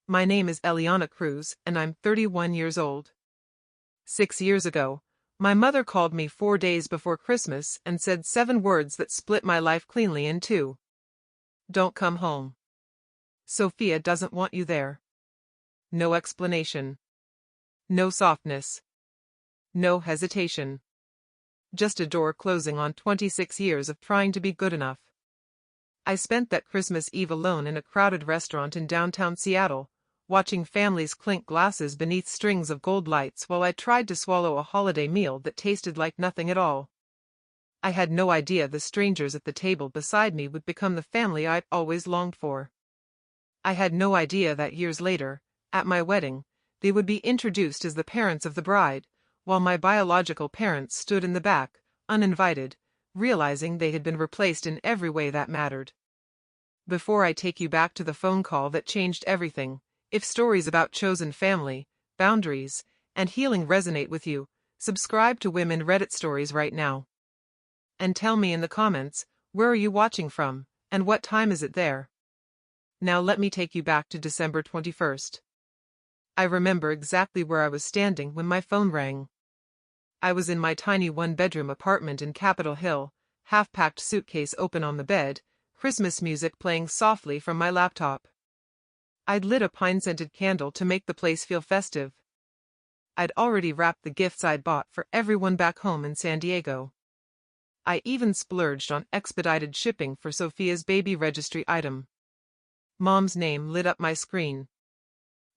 My name is Eliana Cruz, and I'm 31 years old. 6 years ago, my mother called me 4 days before Christmas and said 7 words that split my life cleanly in two. Don't come home. Sophia doesn't want you there. No explanation. No softness. No hesitation. Just a door closing on 26 years of trying to be good enough. I spent that Christmas Eve alone in a crowded restaurant in downtown Seattle, watching families clink glasses beneath strings of gold lights while I tried to swallow a holiday meal that tasted like nothing at all. I had no idea the strangers at the table beside me would become the family I'd always longed for. I had no idea that years later, at my wedding, they would be introduced as the parents of the bride, while my biological parents stood in the back, uninvited, realizing they had been replaced in every way that mattered. Before I take you back to the phone call that changed everything, if stories about chosen family, boundaries, and healing resonate with you, subscribe to Women Reddit Stories right now. And tell me in the comments, where are you watching from, and what time is it there? Now let me take you back to December 21st. I remember exactly where I was standing when my phone rang. I was in my tiny one-bedroom apartment in Capitol Hill, half-packed suitcase open on the bed, Christmas music playing softly from my laptop. I'd lit a pine-scented candle to make the place feel festive. I'd already wrapped the gifts I'd bought for everyone back home in San Diego. I even splurged on expedited shipping for Sophia's baby registry item. Mom's name lit up my screen.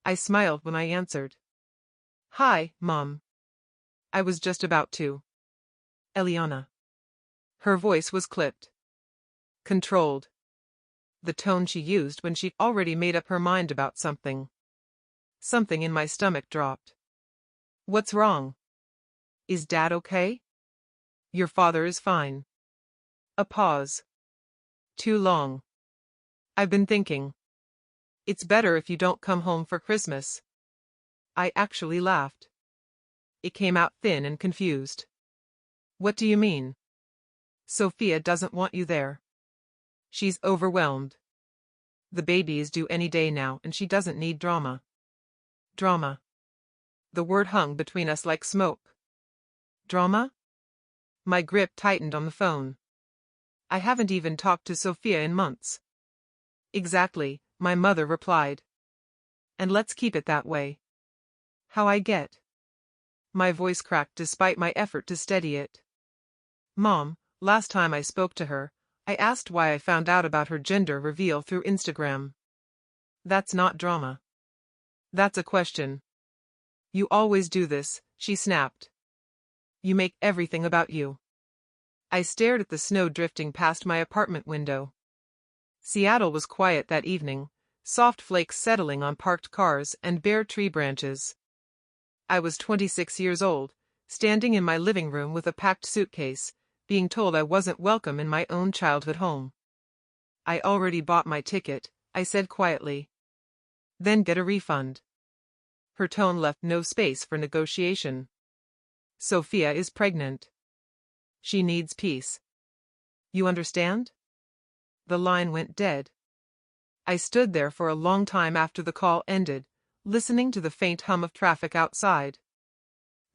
I smiled when I answered. "Hi, Mom." I was just about to. "Eliana." Her voice was clipped. Controlled. The tone she used when she'd already made up her mind about something. Something in my stomach dropped. "What's wrong? Is Dad okay?" "Your father is fine." A pause. Too long. "I've been thinking. It's better if you don't come home for Christmas." I actually laughed. It came out thin and confused. "What do you mean?" "Sophia doesn't want you there. She's overwhelmed. The baby is due any day now and she doesn't need drama." Drama. The word hung between us like smoke. Drama? My grip tightened on the phone. "I haven't even talked to Sophia in months." "Exactly," my mother replied. "And let's keep it that way." "How I get?" My voice cracked despite my effort to steady it. "Mom, last time I spoke to her, I asked why I found out about her gender reveal through Instagram." "That's not drama. That's a question." "You always do this," she snapped. "You make everything about you." I stared at the snow drifting past my apartment window. Seattle was quiet that evening, soft flakes settling on parked cars and bare tree branches. I was 26 years old, standing in my living room with a packed suitcase, being told I wasn't welcome in my own childhood home. "I already bought my ticket," I said quietly. "Then get a refund." Her tone left no space for negotiation. "Sophia is pregnant. She needs peace. You understand?" The line went dead. I stood there for a long time after the call ended, listening to the faint hum of traffic outside.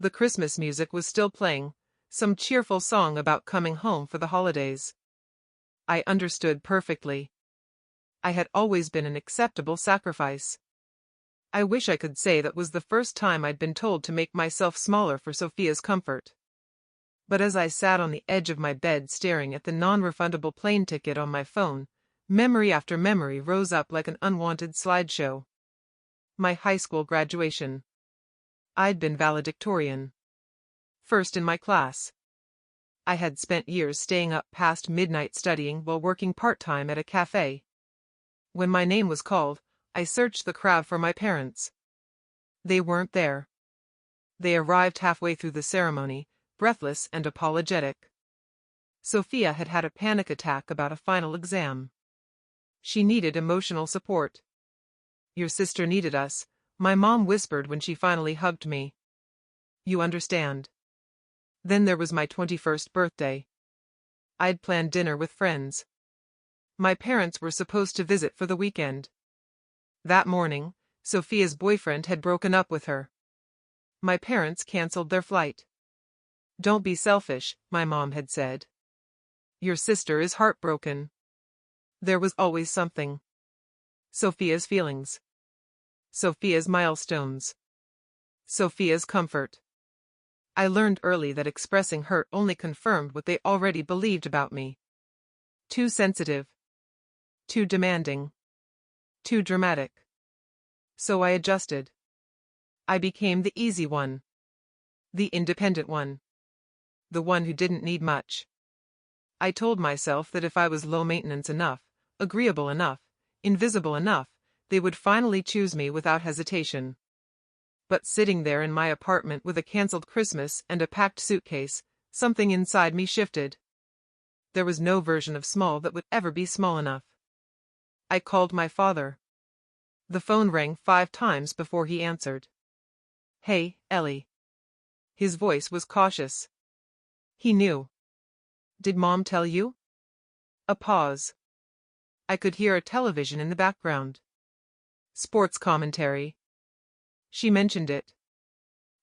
The Christmas music was still playing, some cheerful song about coming home for the holidays. I understood perfectly. I had always been an acceptable sacrifice. I wish I could say that was the first time I'd been told to make myself smaller for Sophia's comfort. But as I sat on the edge of my bed staring at the non-refundable plane ticket on my phone, memory after memory rose up like an unwanted slideshow. My high school graduation. I'd been valedictorian. First in my class. I had spent years staying up past midnight studying while working part-time at a cafe. When my name was called, I searched the crowd for my parents. They weren't there. They arrived halfway through the ceremony, breathless and apologetic. Sophia had had a panic attack about a final exam. She needed emotional support. "Your sister needed us," my mom whispered when she finally hugged me. "You understand." Then there was my 21st birthday. I'd planned dinner with friends. My parents were supposed to visit for the weekend. That morning, Sophia's boyfriend had broken up with her. My parents canceled their flight. "Don't be selfish," my mom had said. "Your sister is heartbroken." There was always something. Sophia's feelings. Sophia's milestones. Sophia's comfort. I learned early that expressing hurt only confirmed what they already believed about me. Too sensitive. Too demanding. Too dramatic. So I adjusted. I became the easy one. The independent one. The one who didn't need much. I told myself that if I was low maintenance enough, agreeable enough, invisible enough, they would finally choose me without hesitation. But sitting there in my apartment with a cancelled Christmas and a packed suitcase, something inside me shifted. There was no version of small that would ever be small enough. I called my father. The phone rang 5 times before he answered. "Hey, Ellie." His voice was cautious. He knew. "Did Mom tell you?" A pause. I could hear a television in the background. Sports commentary. "She mentioned it.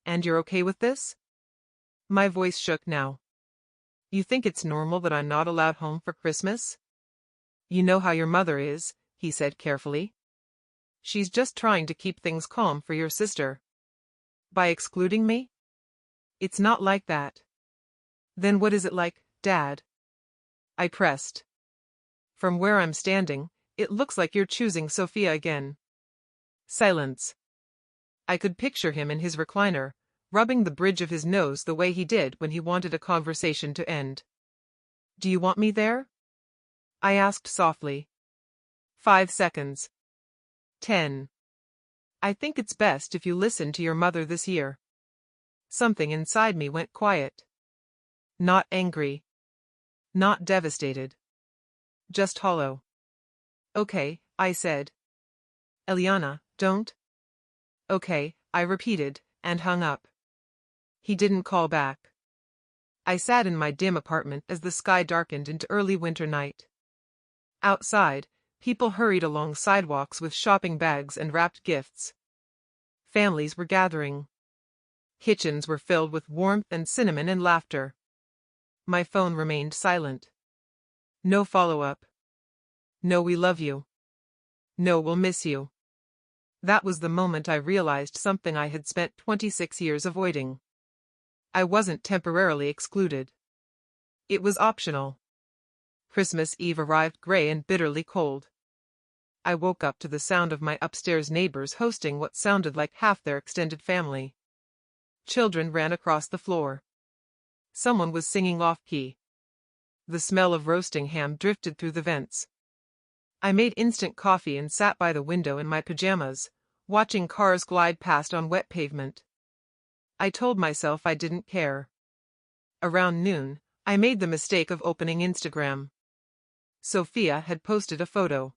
And you're okay with this?" My voice shook now. "You think it's normal that I'm not allowed home for Christmas?" "You know how your mother is," he said carefully. "She's just trying to keep things calm for your sister." "By excluding me?" "It's not like that." "Then what is it like, Dad?" I pressed. "From where I'm standing, it looks like you're choosing Sophia again." Silence. I could picture him in his recliner, rubbing the bridge of his nose the way he did when he wanted a conversation to end. "Do you want me there?" I asked softly. 5 seconds. 10. "I think it's best if you listen to your mother this year." Something inside me went quiet. Not angry. Not devastated. Just hollow. "Okay," I said. "Eliana, don't." "Okay," I repeated, and hung up. He didn't call back. I sat in my dim apartment as the sky darkened into early winter night. Outside, people hurried along sidewalks with shopping bags and wrapped gifts. Families were gathering. Kitchens were filled with warmth and cinnamon and laughter. My phone remained silent. No follow-up. No "we love you." No "we'll miss you." That was the moment I realized something I had spent 26 years avoiding. I wasn't temporarily excluded. It was optional. Christmas Eve arrived gray and bitterly cold. I woke up to the sound of my upstairs neighbors hosting what sounded like half their extended family. Children ran across the floor. Someone was singing off-key. The smell of roasting ham drifted through the vents. I made instant coffee and sat by the window in my pajamas, watching cars glide past on wet pavement. I told myself I didn't care. Around noon, I made the mistake of opening Instagram. Sophia had posted a photo.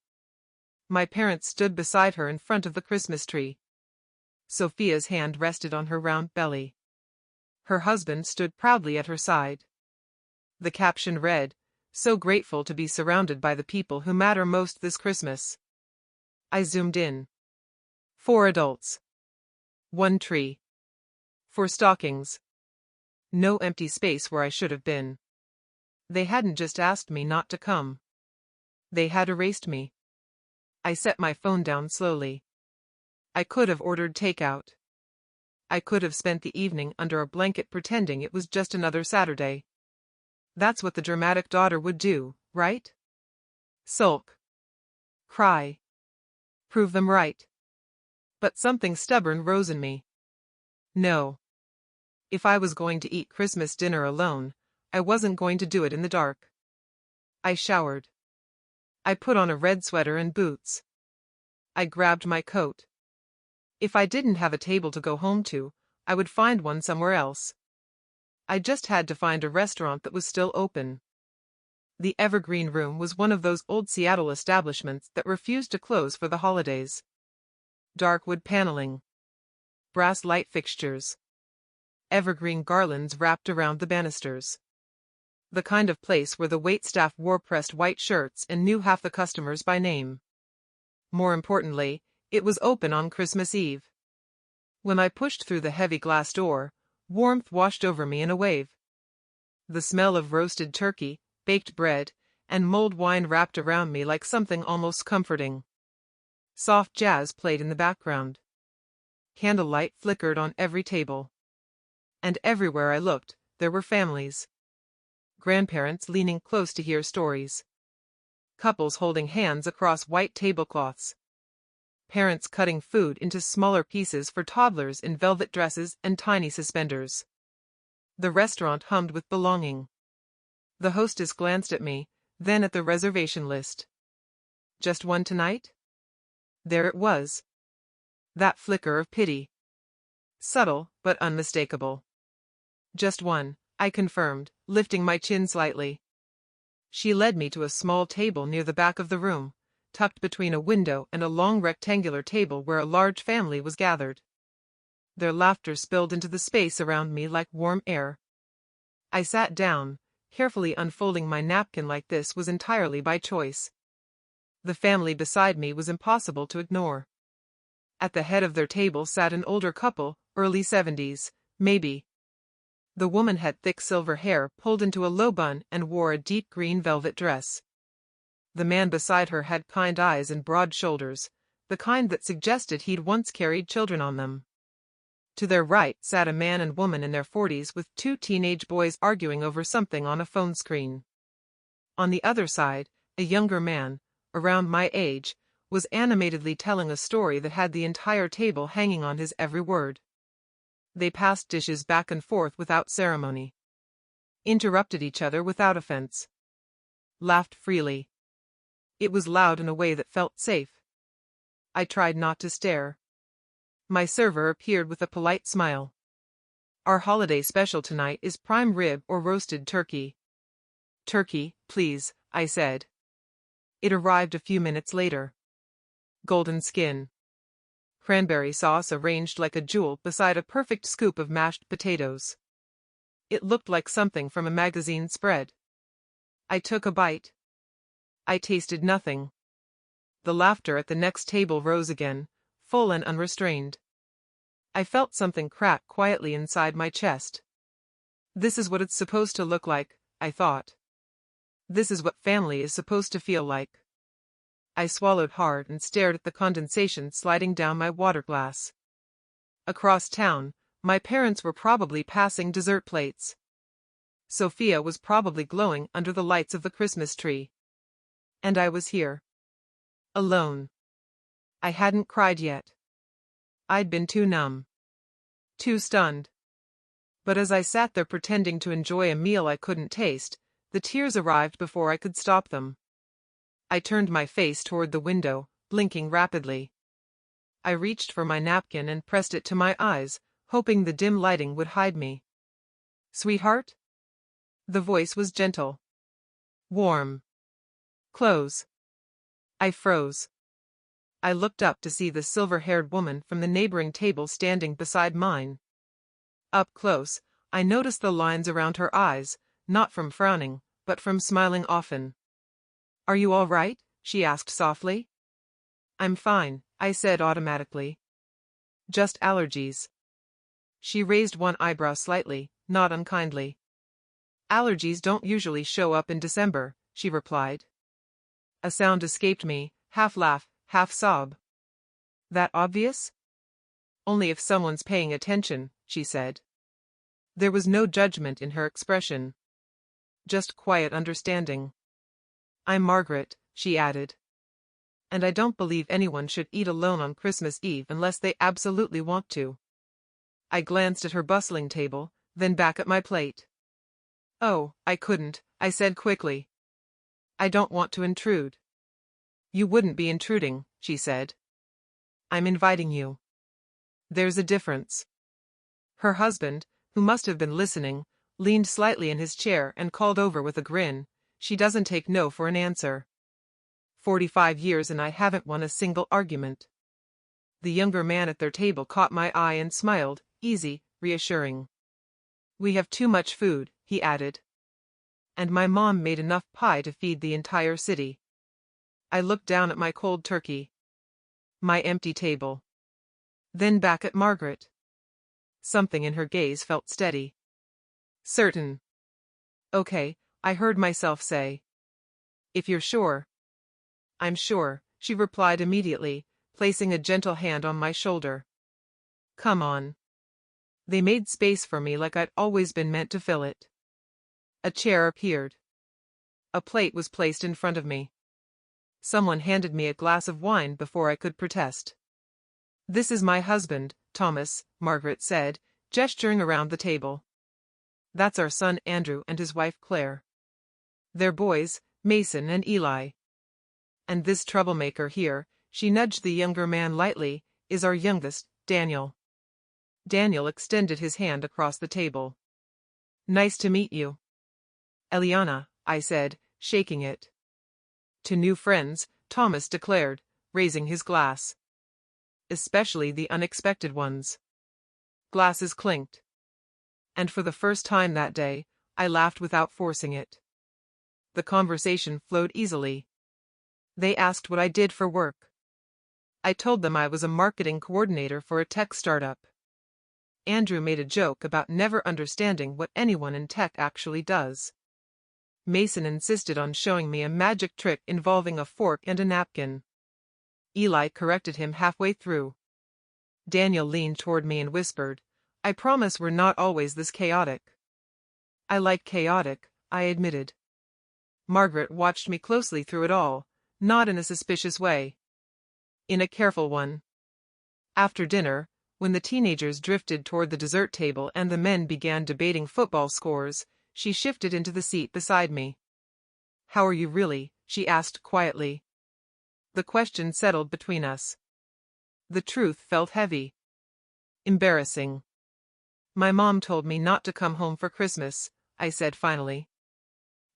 My parents stood beside her in front of the Christmas tree. Sophia's hand rested on her round belly. Her husband stood proudly at her side. The caption read, "So grateful to be surrounded by the people who matter most this Christmas." I zoomed in. 4 adults. 1 tree. 4 stockings. No empty space where I should have been. They hadn't just asked me not to come. They had erased me. I set my phone down slowly. I could have ordered takeout. I could have spent the evening under a blanket pretending it was just another Saturday. That's what the dramatic daughter would do, right? Sulk. Cry. Prove them right. But something stubborn rose in me. No. If I was going to eat Christmas dinner alone, I wasn't going to do it in the dark. I showered. I put on a red sweater and boots. I grabbed my coat. If I didn't have a table to go home to, I would find one somewhere else. I just had to find a restaurant that was still open. The Evergreen Room was one of those old Seattle establishments that refused to close for the holidays. Dark wood paneling. Brass light fixtures. Evergreen garlands wrapped around the banisters. The kind of place where the waitstaff wore pressed white shirts and knew half the customers by name. More importantly, It was open on Christmas Eve. When I pushed through the heavy glass door, warmth washed over me in a wave. The smell of roasted turkey, baked bread, and mulled wine wrapped around me like something almost comforting. Soft jazz played in the background. Candlelight flickered on every table. And everywhere I looked, there were families. Grandparents leaning close to hear stories. Couples holding hands across white tablecloths. Parents cutting food into smaller pieces for toddlers in velvet dresses and tiny suspenders. The restaurant hummed with belonging. The hostess glanced at me, then at the reservation list. Just one tonight? There it was. That flicker of pity. Subtle, but unmistakable. Just one, I confirmed, lifting my chin slightly. She led me to a small table near the back of the room, tucked between a window and a long rectangular table where a large family was gathered. Their laughter spilled into the space around me like warm air. I sat down, carefully unfolding my napkin like this was entirely by choice. The family beside me was impossible to ignore. At the head of their table sat an older couple, early 70s, maybe. The woman had thick silver hair pulled into a low bun and wore a deep green velvet dress. The man beside her had kind eyes and broad shoulders, the kind that suggested he'd once carried children on them. To their right sat a man and woman in their 40s with two teenage boys arguing over something on a phone screen. On the other side, a younger man, around my age, was animatedly telling a story that had the entire table hanging on his every word. They passed dishes back and forth without ceremony. Interrupted each other without offense. Laughed freely. It was loud in a way that felt safe. I tried not to stare. My server appeared with a polite smile. Our holiday special tonight is prime rib or roasted turkey. Turkey, please, I said. It arrived a few minutes later. Golden skin. Cranberry sauce arranged like a jewel beside a perfect scoop of mashed potatoes. It looked like something from a magazine spread. I took a bite. I tasted nothing. The laughter at the next table rose again, full and unrestrained. I felt something crack quietly inside my chest. This is what it's supposed to look like, I thought. This is what family is supposed to feel like. I swallowed hard and stared at the condensation sliding down my water glass. Across town, my parents were probably passing dessert plates. Sophia was probably glowing under the lights of the Christmas tree. And I was here. Alone. I hadn't cried yet. I'd been too numb. Too stunned. But as I sat there pretending to enjoy a meal I couldn't taste, the tears arrived before I could stop them. I turned my face toward the window, blinking rapidly. I reached for my napkin and pressed it to my eyes, hoping the dim lighting would hide me. "Sweetheart?" The voice was gentle. Warm. "Close." I froze. I looked up to see the silver-haired woman from the neighboring table standing beside mine. Up close, I noticed the lines around her eyes, not from frowning, but from smiling often. "Are you all right?" she asked softly. "I'm fine," I said automatically. "Just allergies." She raised one eyebrow slightly, not unkindly. "Allergies don't usually show up in December," she replied. A sound escaped me, half laugh, half sob. "That obvious?" "Only if someone's paying attention," she said. There was no judgment in her expression. Just quiet understanding. "I'm Margaret," she added. "And I don't believe anyone should eat alone on Christmas Eve unless they absolutely want to." I glanced at her bustling table, then back at my plate. "Oh, I couldn't," I said quickly. "I don't want to intrude." "You wouldn't be intruding," she said. "I'm inviting you." There's a difference. Her husband, who must have been listening, leaned slightly in his chair and called over with a grin, "She doesn't take no for an answer. 45 years and I haven't won a single argument." The younger man at their table caught my eye and smiled, easy, reassuring. "We have too much food," he added. "And my mom made enough pie to feed the entire city." I looked down at my cold turkey. My empty table. Then back at Margaret. Something in her gaze felt steady. Certain. Okay, I heard myself say. If you're sure. I'm sure, she replied immediately, placing a gentle hand on my shoulder. Come on. They made space for me like I'd always been meant to fill it. A chair appeared. A plate was placed in front of me. Someone handed me a glass of wine before I could protest. This is my husband, Thomas, Margaret said, gesturing around the table. That's our son Andrew and his wife Claire. Their boys, Mason and Eli. And this troublemaker here, she nudged the younger man lightly, is our youngest, Daniel. Daniel extended his hand across the table. Nice to meet you. Eliana, I said, shaking it. To new friends, Thomas declared, raising his glass. Especially the unexpected ones. Glasses clinked. And for the first time that day, I laughed without forcing it. The conversation flowed easily. They asked what I did for work. I told them I was a marketing coordinator for a tech startup. Andrew made a joke about never understanding what anyone in tech actually does. Mason insisted on showing me a magic trick involving a fork and a napkin. Eli corrected him halfway through. Daniel leaned toward me and whispered, I promise we're not always this chaotic. I like chaotic, I admitted. Margaret watched me closely through it all, not in a suspicious way. In a careful one. After dinner, when the teenagers drifted toward the dessert table and the men began debating football scores, she shifted into the seat beside me. How are you really? She asked quietly. The question settled between us. The truth felt heavy. Embarrassing. My mom told me not to come home for Christmas, I said finally.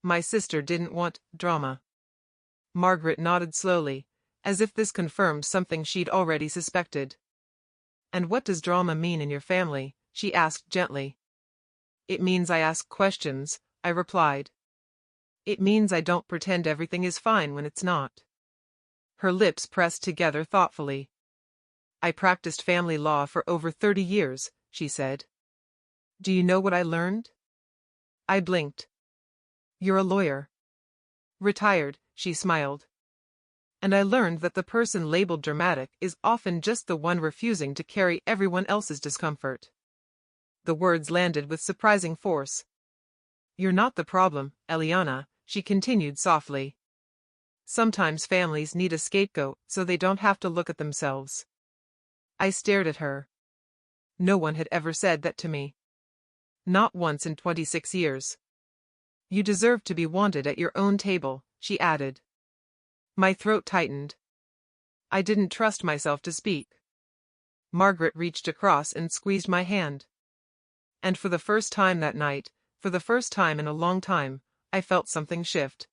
My sister didn't want drama. Margaret nodded slowly, as if this confirmed something she'd already suspected. And what does drama mean in your family? She asked gently. It means I ask questions, I replied. It means I don't pretend everything is fine when it's not. Her lips pressed together thoughtfully. I practiced family law for over 30 years, she said. Do you know what I learned? I blinked. You're a lawyer. Retired, she smiled. And I learned that the person labeled dramatic is often just the one refusing to carry everyone else's discomfort. The words landed with surprising force. You're not the problem, Eliana, she continued softly. Sometimes families need a scapegoat so they don't have to look at themselves. I stared at her. No one had ever said that to me. Not once in 26 years. You deserve to be wanted at your own table, she added. My throat tightened. I didn't trust myself to speak. Margaret reached across and squeezed my hand. And for the first time that night, for the first time in a long time, I felt something shift.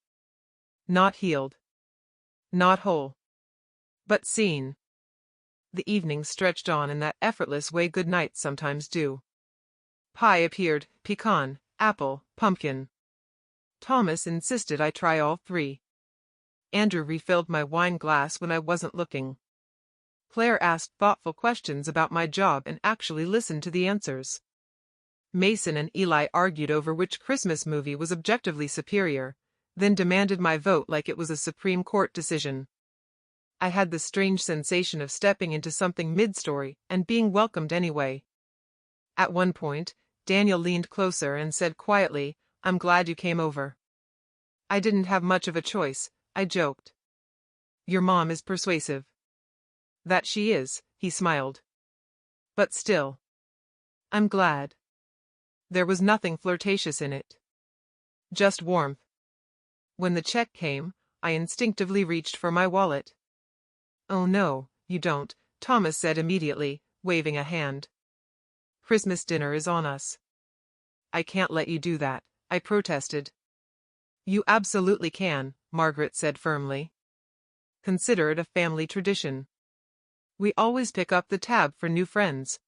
Not healed. Not whole. But seen. The evening stretched on in that effortless way good nights sometimes do. Pie appeared, pecan, apple, pumpkin. Thomas insisted I try all three. Andrew refilled my wine glass when I wasn't looking. Claire asked thoughtful questions about my job and actually listened to the answers. Mason and Eli argued over which Christmas movie was objectively superior, then demanded my vote like it was a Supreme Court decision. I had the strange sensation of stepping into something mid-story and being welcomed anyway. At one point, Daniel leaned closer and said quietly, I'm glad you came over. I didn't have much of a choice, I joked. Your mom is persuasive. That she is, he smiled. But still. I'm glad. There was nothing flirtatious in it. Just warmth. When the check came, I instinctively reached for my wallet. Oh no, you don't, Thomas said immediately, waving a hand. Christmas dinner is on us. I can't let you do that, I protested. You absolutely can, Margaret said firmly. Consider it a family tradition. We always pick up the tab for new friends.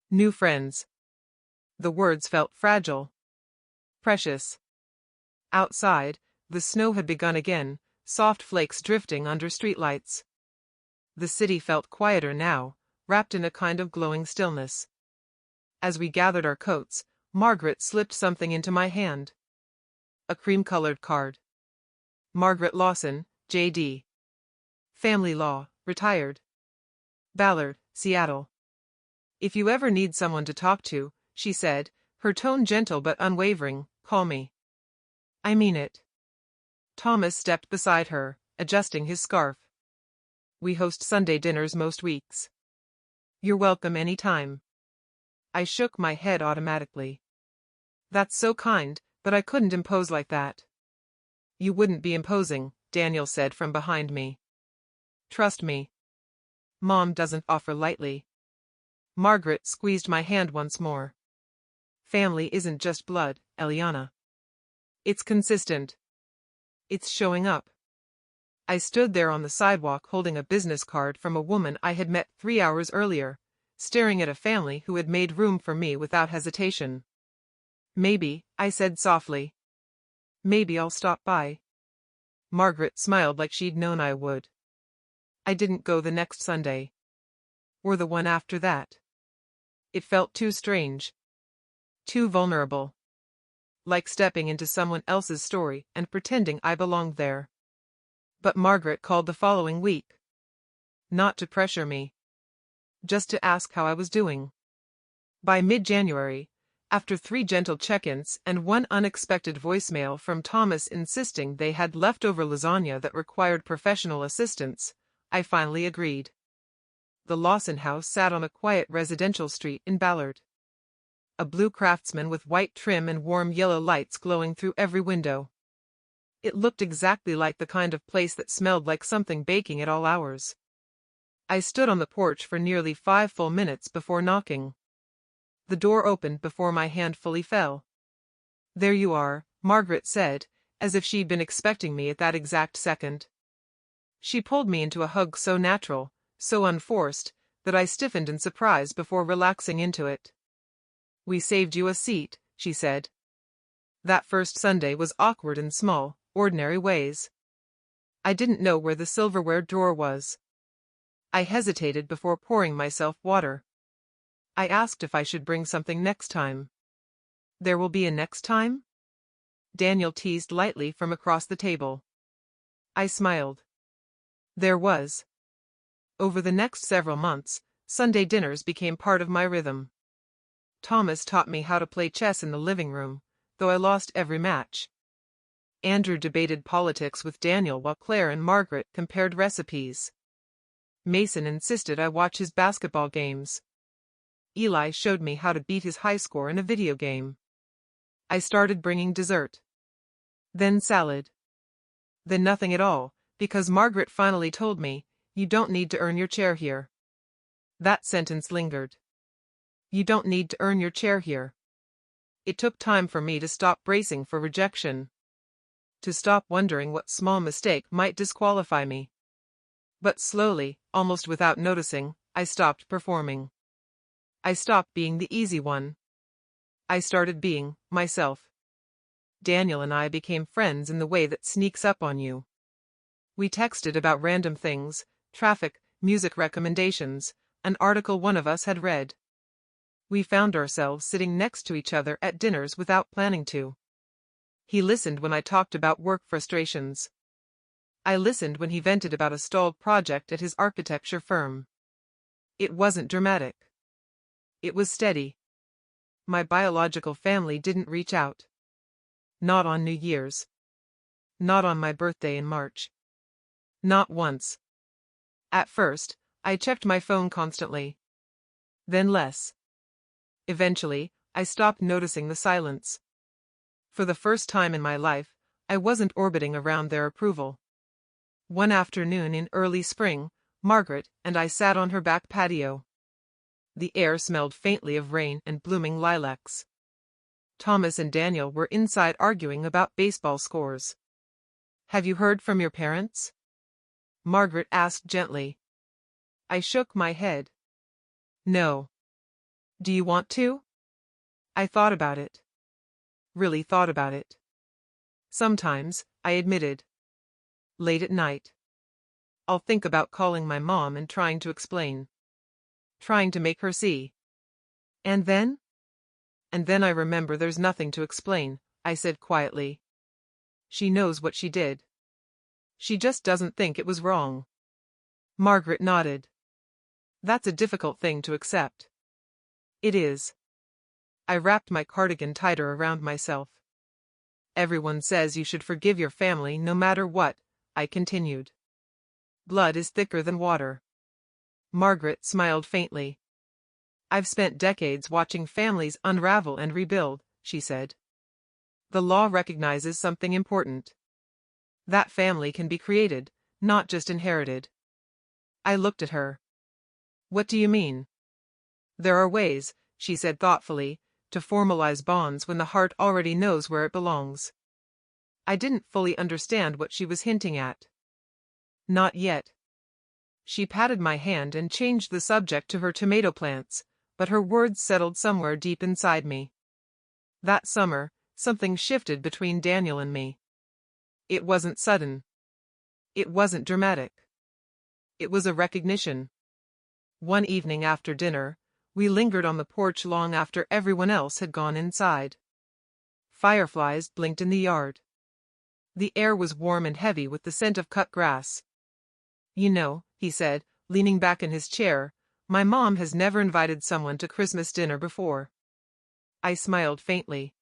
New friends. The words felt fragile. Precious. Outside, the snow had begun again, soft flakes drifting under streetlights. The city felt quieter now, wrapped in a kind of glowing stillness. As we gathered our coats, Margaret slipped something into my hand. A cream-colored card. Margaret Lawson, J.D. Family Law, Retired. Ballard, Seattle. If you ever need someone to talk to, she said, her tone gentle but unwavering, call me. I mean it. Thomas stepped beside her, adjusting his scarf. We host Sunday dinners most weeks. You're welcome any time. I shook my head automatically. That's so kind, but I couldn't impose like that. You wouldn't be imposing, Daniel said from behind me. Trust me. Mom doesn't offer lightly. Margaret squeezed my hand once more. Family isn't just blood, Eliana. It's consistent. It's showing up. I stood there on the sidewalk holding a business card from a woman I had met 3 hours earlier, staring at a family who had made room for me without hesitation. Maybe, I said softly. Maybe I'll stop by. Margaret smiled like she'd known I would. I didn't go the next Sunday. Or the one after that. It felt too strange. Too vulnerable. Like stepping into someone else's story and pretending I belonged there. But Margaret called the following week. Not to pressure me. Just to ask how I was doing. By mid-January, after 3 gentle check-ins and 1 unexpected voicemail from Thomas insisting they had leftover lasagna that required professional assistance, I finally agreed. The Lawson house sat on a quiet residential street in Ballard. A blue Craftsman with white trim and warm yellow lights glowing through every window. It looked exactly like the kind of place that smelled like something baking at all hours. I stood on the porch for nearly 5 full minutes before knocking. The door opened before my hand fully fell. There you are, Margaret said, as if she'd been expecting me at that exact second. She pulled me into a hug so natural, so unforced, that I stiffened in surprise before relaxing into it. We saved you a seat, she said. That first Sunday was awkward in small, ordinary ways. I didn't know where the silverware drawer was. I hesitated before pouring myself water. I asked if I should bring something next time. There will be a next time? Daniel teased lightly from across the table. I smiled. There was. Over the next several months, Sunday dinners became part of my rhythm. Thomas taught me how to play chess in the living room, though I lost every match. Andrew debated politics with Daniel while Claire and Margaret compared recipes. Mason insisted I watch his basketball games. Eli showed me how to beat his high score in a video game. I started bringing dessert. Then salad. Then nothing at all, because Margaret finally told me, you don't need to earn your chair here. That sentence lingered. You don't need to earn your chair here. It took time for me to stop bracing for rejection. To stop wondering what small mistake might disqualify me. But slowly, almost without noticing, I stopped performing. I stopped being the easy one. I started being myself. Daniel and I became friends in the way that sneaks up on you. We texted about random things, traffic, music recommendations, an article one of us had read. We found ourselves sitting next to each other at dinners without planning to. He listened when I talked about work frustrations. I listened when he vented about a stalled project at his architecture firm. It wasn't dramatic. It was steady. My biological family didn't reach out. Not on New Year's. Not on my birthday in March. Not once. At first, I checked my phone constantly. Then less. Eventually, I stopped noticing the silence. For the first time in my life, I wasn't orbiting around their approval. One afternoon in early spring, Margaret and I sat on her back patio. The air smelled faintly of rain and blooming lilacs. Thomas and Daniel were inside arguing about baseball scores. Have you heard from your parents? Margaret asked gently. I shook my head. No. Do you want to? I thought about it. Really thought about it. Sometimes, I admitted. Late at night. I'll think about calling my mom and trying to explain. Trying to make her see. And then? And then I remember there's nothing to explain, I said quietly. She knows what she did. She just doesn't think it was wrong. Margaret nodded. That's a difficult thing to accept. It is. I wrapped my cardigan tighter around myself. Everyone says you should forgive your family no matter what, I continued. Blood is thicker than water. Margaret smiled faintly. I've spent decades watching families unravel and rebuild, she said. The law recognizes something important. That family can be created, not just inherited. I looked at her. What do you mean? There are ways, she said thoughtfully, to formalize bonds when the heart already knows where it belongs. I didn't fully understand what she was hinting at. Not yet. She patted my hand and changed the subject to her tomato plants, but her words settled somewhere deep inside me. That summer, something shifted between Daniel and me. It wasn't sudden. It wasn't dramatic. It was a recognition. One evening after dinner, we lingered on the porch long after everyone else had gone inside. Fireflies blinked in the yard. The air was warm and heavy with the scent of cut grass. You know, he said, leaning back in his chair, my mom has never invited someone to Christmas dinner before. I smiled faintly.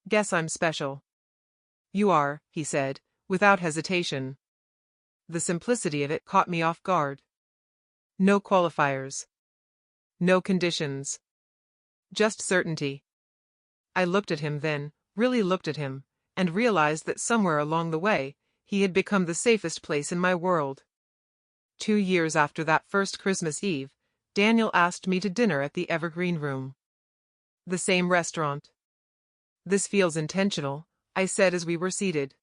Guess I'm special. You are, he said, without hesitation. The simplicity of it caught me off guard. No qualifiers. No conditions. Just certainty. I looked at him then, really looked at him, and realized that somewhere along the way, he had become the safest place in my world. 2 years after that first Christmas Eve, Daniel asked me to dinner at the Evergreen Room. The same restaurant. This feels intentional, I said as we were seated.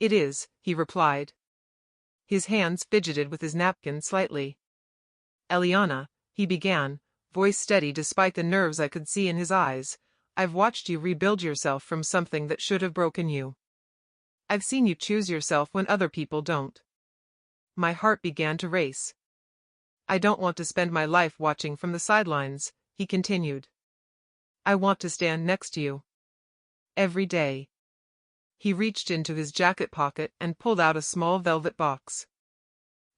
It is, he replied. His hands fidgeted with his napkin slightly. Eliana, he began, voice steady despite the nerves I could see in his eyes, I've watched you rebuild yourself from something that should have broken you. I've seen you choose yourself when other people don't. My heart began to race. I don't want to spend my life watching from the sidelines, he continued. I want to stand next to you. Every day. He reached into his jacket pocket and pulled out a small velvet box.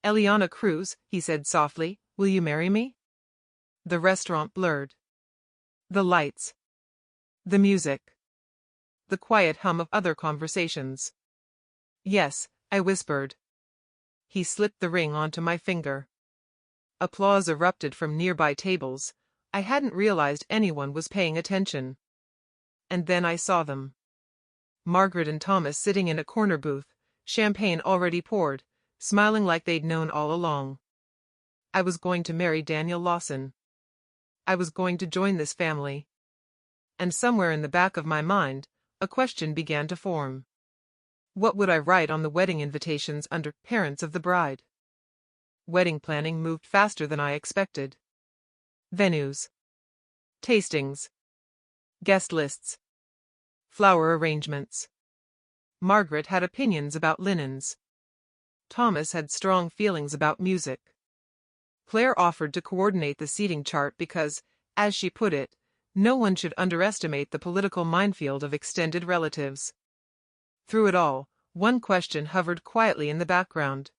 Eliana Cruz, he said softly, will you marry me? The restaurant blurred. The lights. The music. The quiet hum of other conversations. Yes, I whispered. He slipped the ring onto my finger. Applause erupted from nearby tables. I hadn't realized anyone was paying attention. And then I saw them. Margaret and Thomas sitting in a corner booth, champagne already poured, smiling like they'd known all along. I was going to marry Daniel Lawson. I was going to join this family. And somewhere in the back of my mind, a question began to form. What would I write on the wedding invitations under parents of the bride? Wedding planning moved faster than I expected. Venues. Tastings. Guest lists. Flower arrangements. Margaret had opinions about linens. Thomas had strong feelings about music. Claire offered to coordinate the seating chart because, as she put it, no one should underestimate the political minefield of extended relatives. Through it all, one question hovered quietly in the background.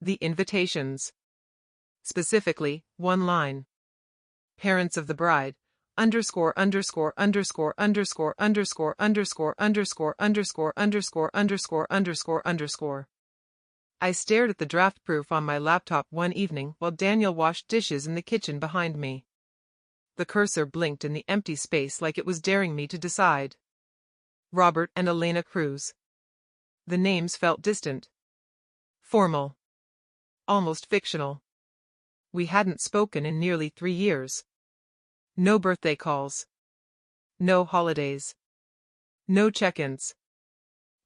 The invitations. Specifically, one line. Parents of the bride, underscore underscore underscore underscore underscore underscore underscore underscore underscore underscore underscore underscore. I stared at the draft proof on my laptop one evening while Daniel washed dishes in the kitchen behind me. The cursor blinked in the empty space like it was daring me to decide. Robert and Elena Cruz. The names felt distant. Formal. Almost fictional. We hadn't spoken in nearly 3 years. No birthday calls. No holidays. No check-ins.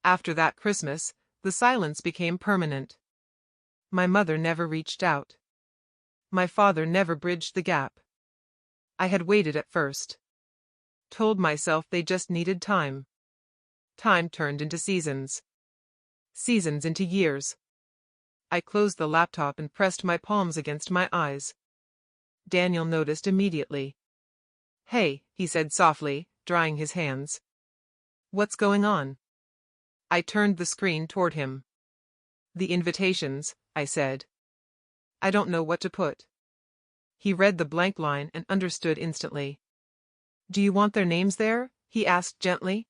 After that Christmas, the silence became permanent. My mother never reached out. My father never bridged the gap. I had waited at first. Told myself they just needed time. Time turned into seasons. Seasons into years. I closed the laptop and pressed my palms against my eyes. Daniel noticed immediately. "Hey," he said softly, drying his hands. "What's going on?" I turned the screen toward him. "The invitations," I said. "I don't know what to put." He read the blank line and understood instantly. "Do you want their names there?" he asked gently.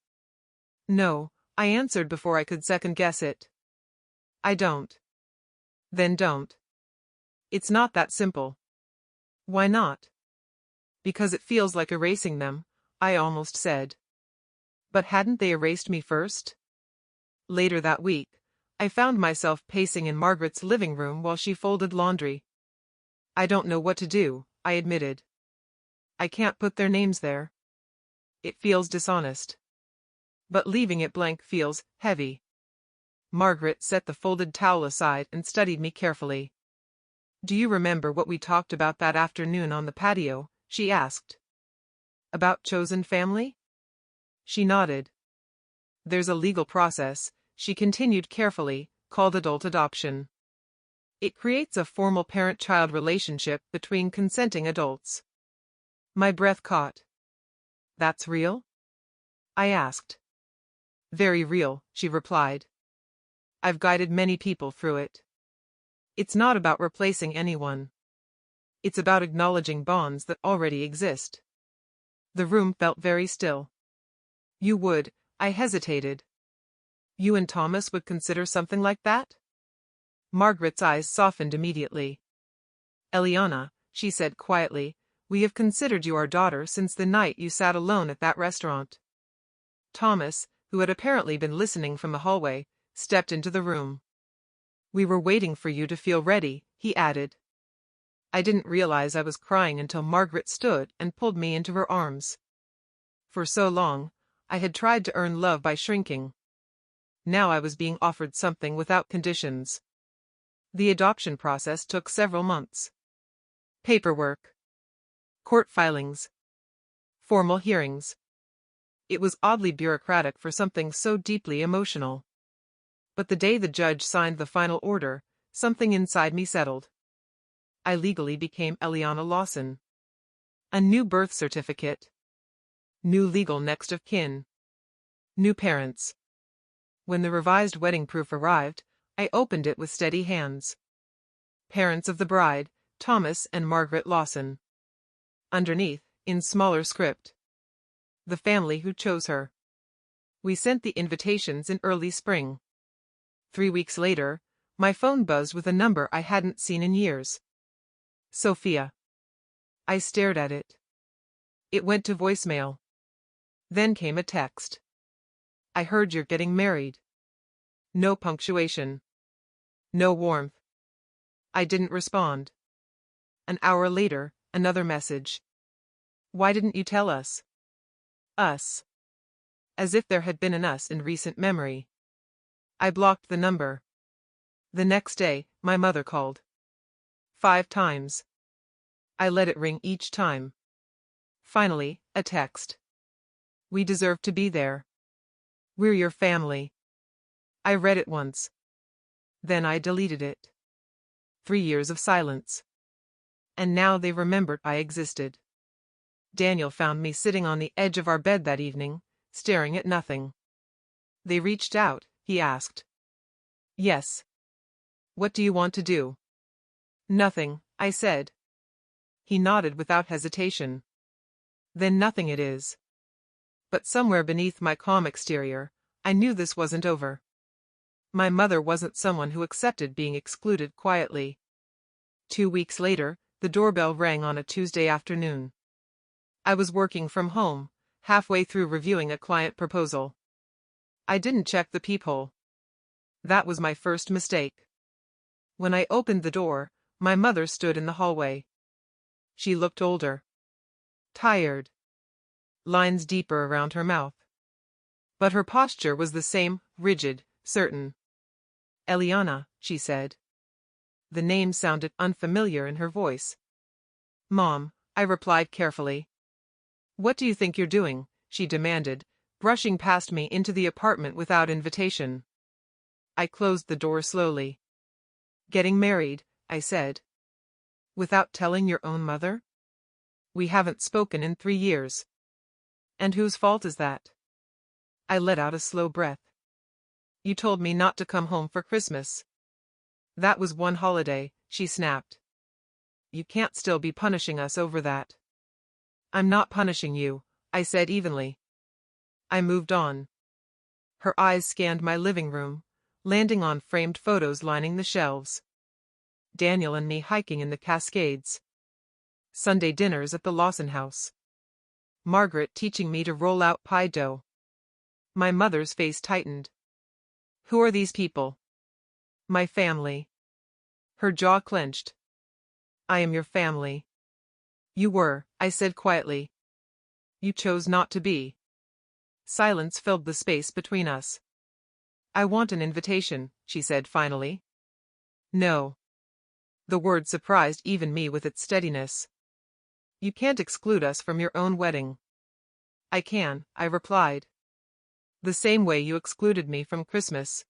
"No," I answered before I could second-guess it. "I don't." "Then don't." "It's not that simple." "Why not?" "Because it feels like erasing them," I almost said. But hadn't they erased me first? Later that week, I found myself pacing in Margaret's living room while she folded laundry. "I don't know what to do," I admitted. "I can't put their names there. It feels dishonest. But leaving it blank feels heavy." Margaret set the folded towel aside and studied me carefully. "Do you remember what we talked about that afternoon on the patio?" she asked. "About chosen family?" She nodded. "There's a legal process," she continued carefully, "called adult adoption. It creates a formal parent-child relationship between consenting adults." My breath caught. "That's real?" I asked. "Very real," she replied. "I've guided many people through it. It's not about replacing anyone. It's about acknowledging bonds that already exist." The room felt very still. "You would," I hesitated. "You and Thomas would consider something like that?" Margaret's eyes softened immediately. "Eliana," she said quietly, "we have considered you our daughter since the night you sat alone at that restaurant." Thomas, who had apparently been listening from the hallway, stepped into the room. "We were waiting for you to feel ready," he added. I didn't realize I was crying until Margaret stood and pulled me into her arms. For so long, I had tried to earn love by shrinking. Now I was being offered something without conditions. The adoption process took several months. Paperwork. Court filings. Formal hearings. It was oddly bureaucratic for something so deeply emotional. But the day the judge signed the final order, something inside me settled. I legally became Eliana Lawson. A new birth certificate. New legal next of kin. New parents. When the revised wedding proof arrived, I opened it with steady hands. Parents of the bride, Thomas and Margaret Lawson. Underneath, in smaller script, the family who chose her. We sent the invitations in early spring. 3 weeks later, my phone buzzed with a number I hadn't seen in years. Sophia. I stared at it. It went to voicemail. Then came a text. "I heard you're getting married." No punctuation. No warmth. I didn't respond. An hour later, another message. "Why didn't you tell us?" Us. As if there had been an us in recent memory. I blocked the number. The next day, my mother called. 5 times. I let it ring each time. Finally, a text. "We deserve to be there. We're your family." I read it once. Then I deleted it. 3 years of silence. And now they remembered I existed. Daniel found me sitting on the edge of our bed that evening, staring at nothing. "They reached out?" he asked. "Yes." "What do you want to do?" "Nothing," I said. He nodded without hesitation. "Then nothing it is." But somewhere beneath my calm exterior, I knew this wasn't over. My mother wasn't someone who accepted being excluded quietly. 2 weeks later, the doorbell rang on a Tuesday afternoon. I was working from home, halfway through reviewing a client proposal. I didn't check the peephole. That was my first mistake. When I opened the door, my mother stood in the hallway. She looked older. Tired. Lines deeper around her mouth. But her posture was the same, rigid, certain. "Eliana," she said. The name sounded unfamiliar in her voice. "Mom," I replied carefully. "What do you think you're doing?" she demanded, brushing past me into the apartment without invitation. I closed the door slowly. Getting married, I said. Without telling your own mother? We haven't spoken in 3 years. And whose fault is that? I let out a slow breath. You told me not to come home for Christmas. That was one holiday, she snapped. You can't still be punishing us over that. I'm not punishing you, I said evenly. I moved on. Her eyes scanned my living room, landing on framed photos lining the shelves. Daniel and me hiking in the Cascades. Sunday dinners at the Lawson house. Margaret teaching me to roll out pie dough. My mother's face tightened. Who are these people? My family. Her jaw clenched. I am your family. You were, I said quietly. You chose not to be. Silence filled the space between us. I want an invitation, she said finally. No. The word surprised even me with its steadiness. You can't exclude us from your own wedding. I can, I replied. The same way you excluded me from Christmas.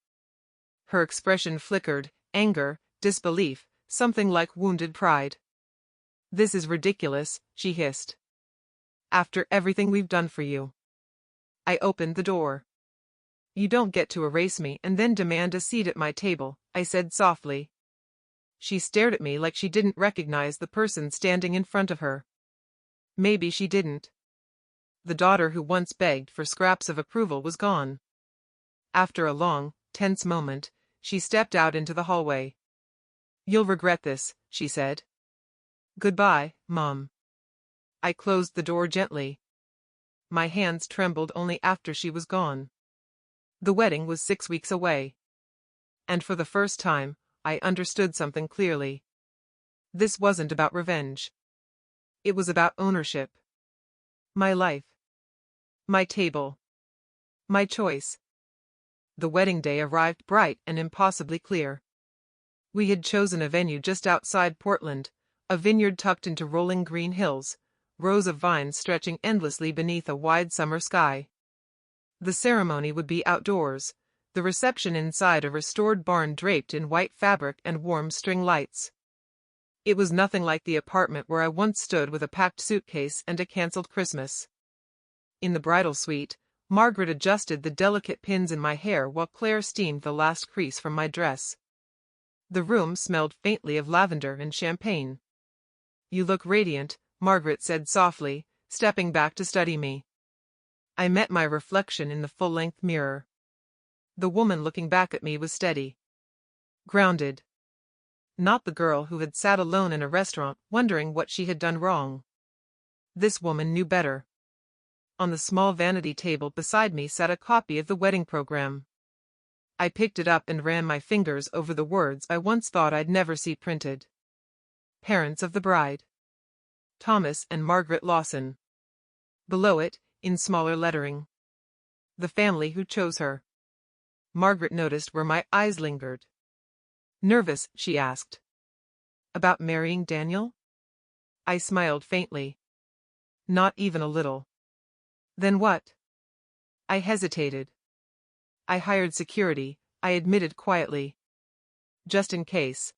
Her expression flickered, anger, disbelief, something like wounded pride. This is ridiculous, she hissed. After everything we've done for you. I opened the door. You don't get to erase me and then demand a seat at my table, I said softly. She stared at me like she didn't recognize the person standing in front of her. Maybe she didn't. The daughter who once begged for scraps of approval was gone. After a long, tense moment, she stepped out into the hallway. You'll regret this, she said. Goodbye, Mom. I closed the door gently. My hands trembled only after she was gone. The wedding was 6 weeks away. And for the first time, I understood something clearly. This wasn't about revenge. It was about ownership. My life. My table. My choice. The wedding day arrived bright and impossibly clear. We had chosen a venue just outside Portland, a vineyard tucked into rolling green hills, rows of vines stretching endlessly beneath a wide summer sky. The ceremony would be outdoors, the reception inside a restored barn draped in white fabric and warm string lights. It was nothing like the apartment where I once stood with a packed suitcase and a cancelled Christmas. In the bridal suite, Margaret adjusted the delicate pins in my hair while Claire steamed the last crease from my dress. The room smelled faintly of lavender and champagne. You look radiant, Margaret said softly, stepping back to study me. I met my reflection in the full-length mirror. The woman looking back at me was steady. Grounded. Not the girl who had sat alone in a restaurant wondering what she had done wrong. This woman knew better. On the small vanity table beside me sat a copy of the wedding program. I picked it up and ran my fingers over the words I once thought I'd never see printed. Parents of the bride. Thomas and Margaret Lawson. Below it, in smaller lettering. The family who chose her. Margaret noticed where my eyes lingered. Nervous, she asked. About marrying Daniel? I smiled faintly. Not even a little. Then what? I hesitated. I hired security, I admitted quietly. Just in case.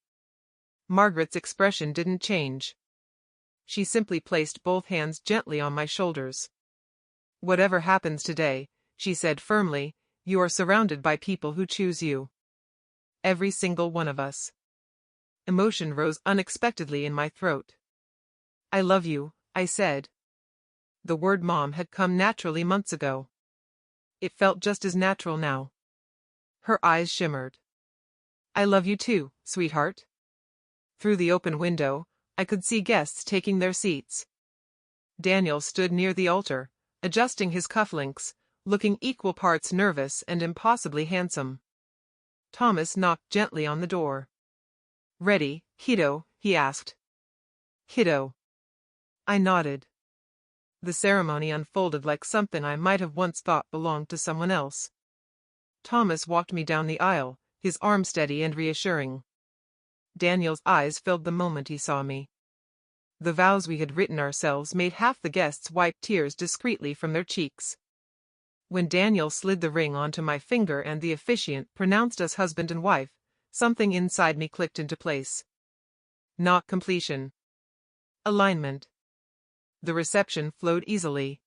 Margaret's expression didn't change. She simply placed both hands gently on my shoulders. Whatever happens today, she said firmly, you are surrounded by people who choose you. Every single one of us. Emotion rose unexpectedly in my throat. I love you, I said. The word Mom had come naturally months ago. It felt just as natural now. Her eyes shimmered. I love you too, sweetheart. Through the open window, I could see guests taking their seats. Daniel stood near the altar, adjusting his cufflinks, looking equal parts nervous and impossibly handsome. Thomas knocked gently on the door. Ready, kiddo? He asked. Kiddo. I nodded. The ceremony unfolded like something I might have once thought belonged to someone else. Thomas walked me down the aisle, his arm steady and reassuring. Daniel's eyes filled the moment he saw me. The vows we had written ourselves made half the guests wipe tears discreetly from their cheeks. When Daniel slid the ring onto my finger and the officiant pronounced us husband and wife, Something inside me clicked into place. Not completion. Alignment. The reception flowed easily.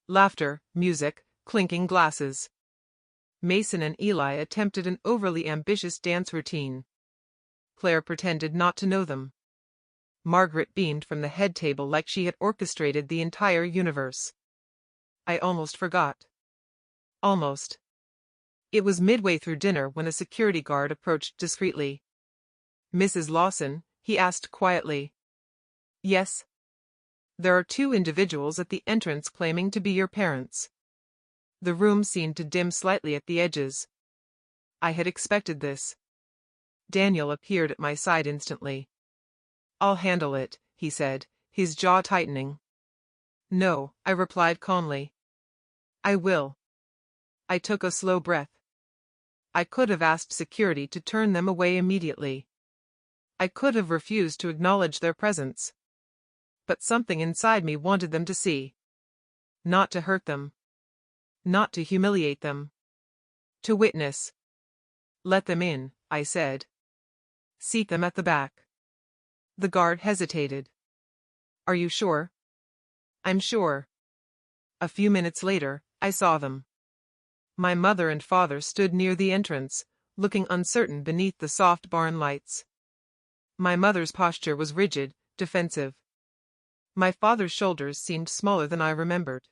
Laughter, music, clinking glasses. Mason and Eli attempted an overly ambitious dance routine. Claire pretended not to know them. Margaret beamed from the head table like she had orchestrated the entire universe. I almost forgot. Almost. It was midway through dinner when a security guard approached discreetly. "Mrs. Lawson?" he asked quietly. "Yes." "There are two individuals at the entrance claiming to be your parents." The room seemed to dim slightly at the edges. I had expected this. Daniel appeared at my side instantly. "I'll handle it," he said, his jaw tightening. "No," I replied calmly. "I will." I took a slow breath. I could have asked security to turn them away immediately. I could have refused to acknowledge their presence. But something inside me wanted them to see. Not to hurt them. Not to humiliate them. To witness. "Let them in," I said. "Seat them at the back." The guard hesitated. "Are you sure?" "I'm sure." A few minutes later, I saw them. My mother and father stood near the entrance, looking uncertain beneath the soft barn lights. My mother's posture was rigid, defensive. My father's shoulders seemed smaller than I remembered.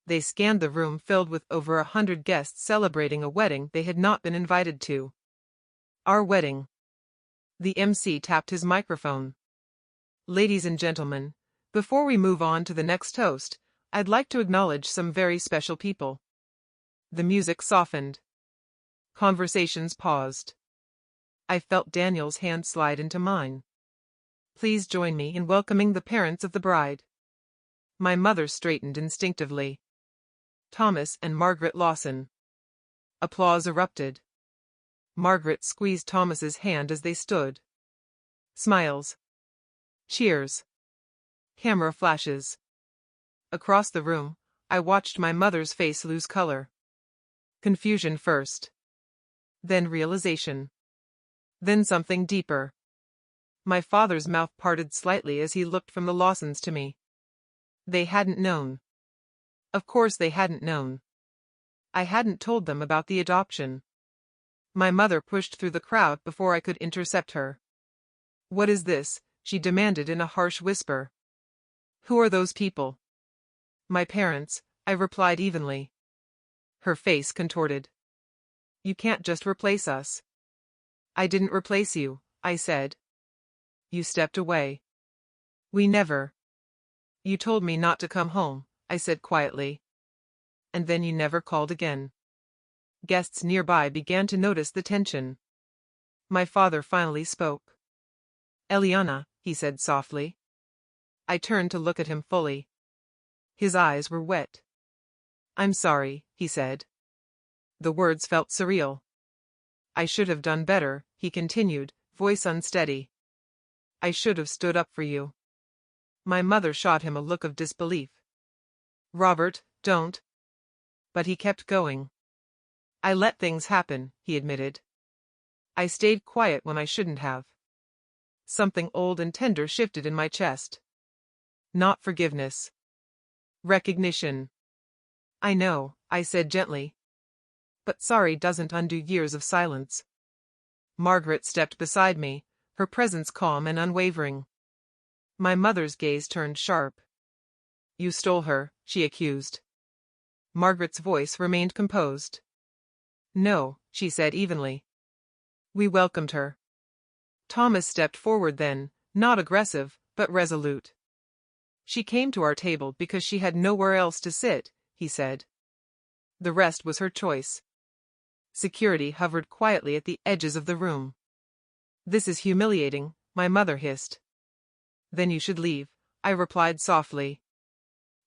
They scanned the room filled with over 100 guests celebrating a wedding they had not been invited to. Our wedding. The MC tapped his microphone. "Ladies and gentlemen, before we move on to the next toast, I'd like to acknowledge some very special people." The music softened. Conversations paused. I felt Daniel's hand slide into mine. "Please join me in welcoming the parents of the bride." My mother straightened instinctively. "Thomas and Margaret Lawson." Applause erupted. Margaret squeezed Thomas's hand as they stood. Smiles. Cheers. Camera flashes. Across the room, I watched my mother's face lose color. Confusion first. Then realization. Then something deeper. My father's mouth parted slightly as he looked from the Lawsons to me. They hadn't known. Of course they hadn't known. I hadn't told them about the adoption. My mother pushed through the crowd before I could intercept her. "What is this?" she demanded in a harsh whisper. "Who are those people?" "My parents," I replied evenly. Her face contorted. "You can't just replace us." "I didn't replace you," I said. "You stepped away." "We never." "You told me not to come home," I said quietly. "And then you never called again." Guests nearby began to notice the tension. My father finally spoke. "Eliana," he said softly. I turned to look at him fully. His eyes were wet. "I'm sorry," he said. The words felt surreal. "I should have done better," he continued, voice unsteady. "I should have stood up for you." My mother shot him a look of disbelief. "Robert, don't." But he kept going. "I let things happen," he admitted. "I stayed quiet when I shouldn't have." Something old and tender shifted in my chest. Not forgiveness. Recognition. "I know," I said gently. "But sorry doesn't undo years of silence." Margaret stepped beside me, her presence calm and unwavering. My mother's gaze turned sharp. "You stole her," she accused. Margaret's voice remained composed. "No," she said evenly. "We welcomed her." Thomas stepped forward then, not aggressive, but resolute. "She came to our table because she had nowhere else to sit," he said. "The rest was her choice." Security hovered quietly at the edges of the room. "This is humiliating," my mother hissed. "Then you should leave," I replied softly.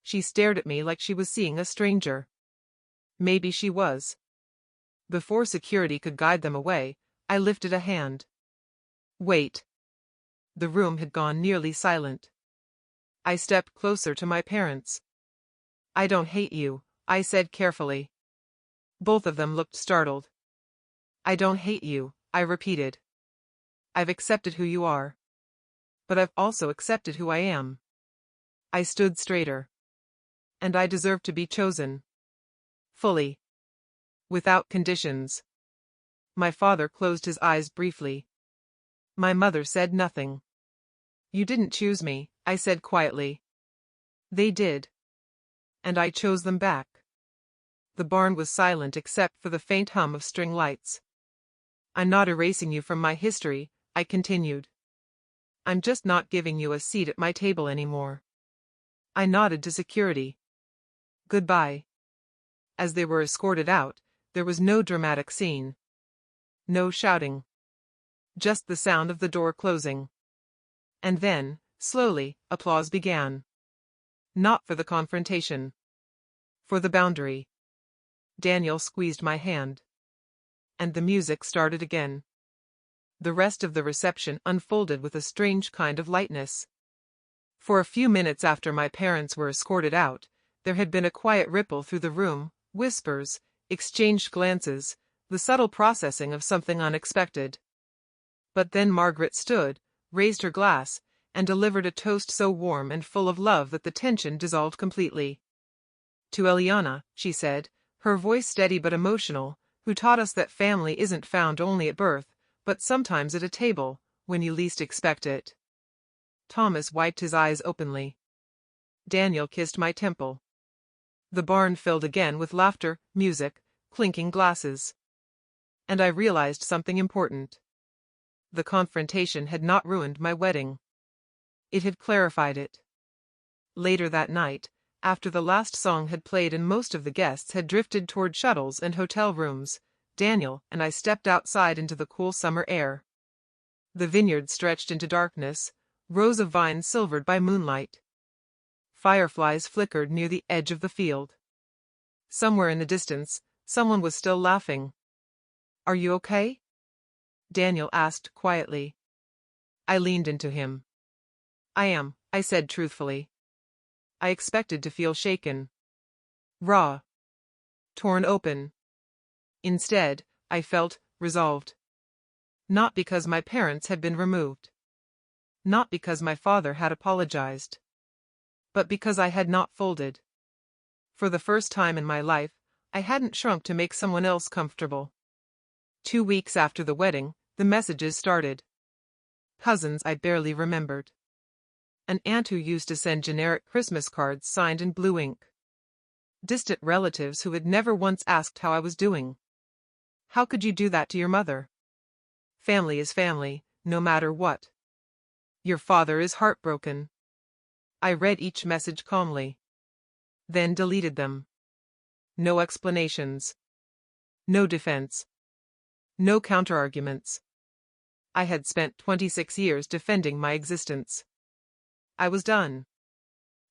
She stared at me like she was seeing a stranger. Maybe she was. Before security could guide them away, I lifted a hand. "Wait." The room had gone nearly silent. I stepped closer to my parents. "I don't hate you," I said carefully. Both of them looked startled. "I don't hate you," I repeated. I've accepted who you are. But I've also accepted who I am. I stood straighter. And I deserve to be chosen. Fully. Without conditions. My father closed his eyes briefly. My mother said nothing. You didn't choose me, I said quietly. They did. And I chose them back. The barn was silent except for the faint hum of string lights. I'm not erasing you from my history, I continued. I'm just not giving you a seat at my table anymore. I nodded to security. Goodbye. As they were escorted out, there was no dramatic scene. No shouting. Just the sound of the door closing. And then, slowly, applause began. Not for the confrontation. For the boundary. Daniel squeezed my hand. And the music started again. The rest of the reception unfolded with a strange kind of lightness. For a few minutes after my parents were escorted out, there had been a quiet ripple through the room, whispers, exchanged glances, the subtle processing of something unexpected. But then Margaret stood, raised her glass, and delivered a toast so warm and full of love that the tension dissolved completely. To Eliana, she said, her voice steady but emotional, who taught us that family isn't found only at birth, but sometimes at a table, when you least expect it. Thomas wiped his eyes openly. Daniel kissed my temple. The barn filled again with laughter, music, clinking glasses. And I realized something important. The confrontation had not ruined my wedding. It had clarified it. Later that night, after the last song had played and most of the guests had drifted toward shuttles and hotel rooms, Daniel and I stepped outside into the cool summer air. The vineyard stretched into darkness, rows of vines silvered by moonlight. Fireflies flickered near the edge of the field. Somewhere in the distance, someone was still laughing. Are you okay? Daniel asked quietly. I leaned into him. I am, I said truthfully. I expected to feel shaken. Raw. Torn open. Instead, I felt resolved. Not because my parents had been removed. Not because my father had apologized. But because I had not folded. For the first time in my life, I hadn't shrunk to make someone else comfortable. 2 weeks after the wedding, the messages started. Cousins I barely remembered. An aunt who used to send generic Christmas cards signed in blue ink. Distant relatives who had never once asked how I was doing. How could you do that to your mother? Family is family, no matter what. Your father is heartbroken. I read each message calmly. Then deleted them. No explanations. No defense. No counterarguments. I had spent 26 years defending my existence. I was done.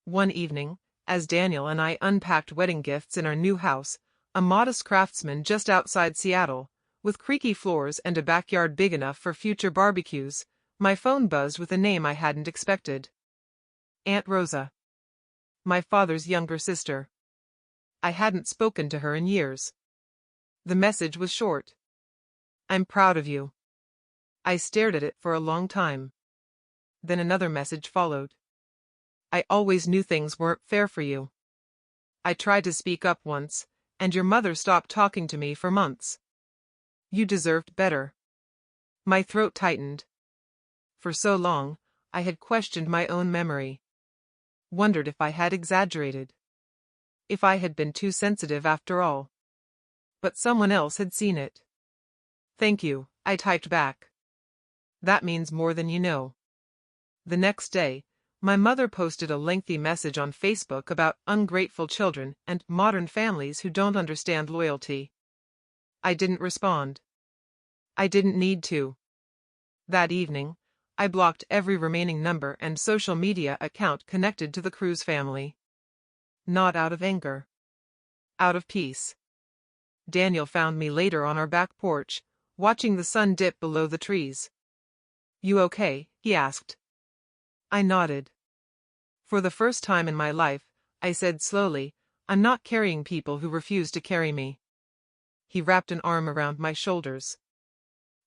One evening, as Daniel and I unpacked wedding gifts in our new house, a modest craftsman just outside Seattle, with creaky floors and a backyard big enough for future barbecues, my phone buzzed with a name I hadn't expected. Aunt Rosa. My father's younger sister. I hadn't spoken to her in years. The message was short. I'm proud of you. I stared at it for a long time. Then another message followed. I always knew things weren't fair for you. I tried to speak up once, and your mother stopped talking to me for months. You deserved better. My throat tightened. For so long, I had questioned my own memory. Wondered if I had exaggerated. If I had been too sensitive after all. But someone else had seen it. Thank you, I typed back. That means more than you know. The next day, my mother posted a lengthy message on Facebook about ungrateful children and modern families who don't understand loyalty. I didn't respond. I didn't need to. That evening, I blocked every remaining number and social media account connected to the Cruz family. Not out of anger. Out of peace. Daniel found me later on our back porch, watching the sun dip below the trees. You okay? He asked. I nodded. For the first time in my life, I said slowly, I'm not carrying people who refuse to carry me. He wrapped an arm around my shoulders.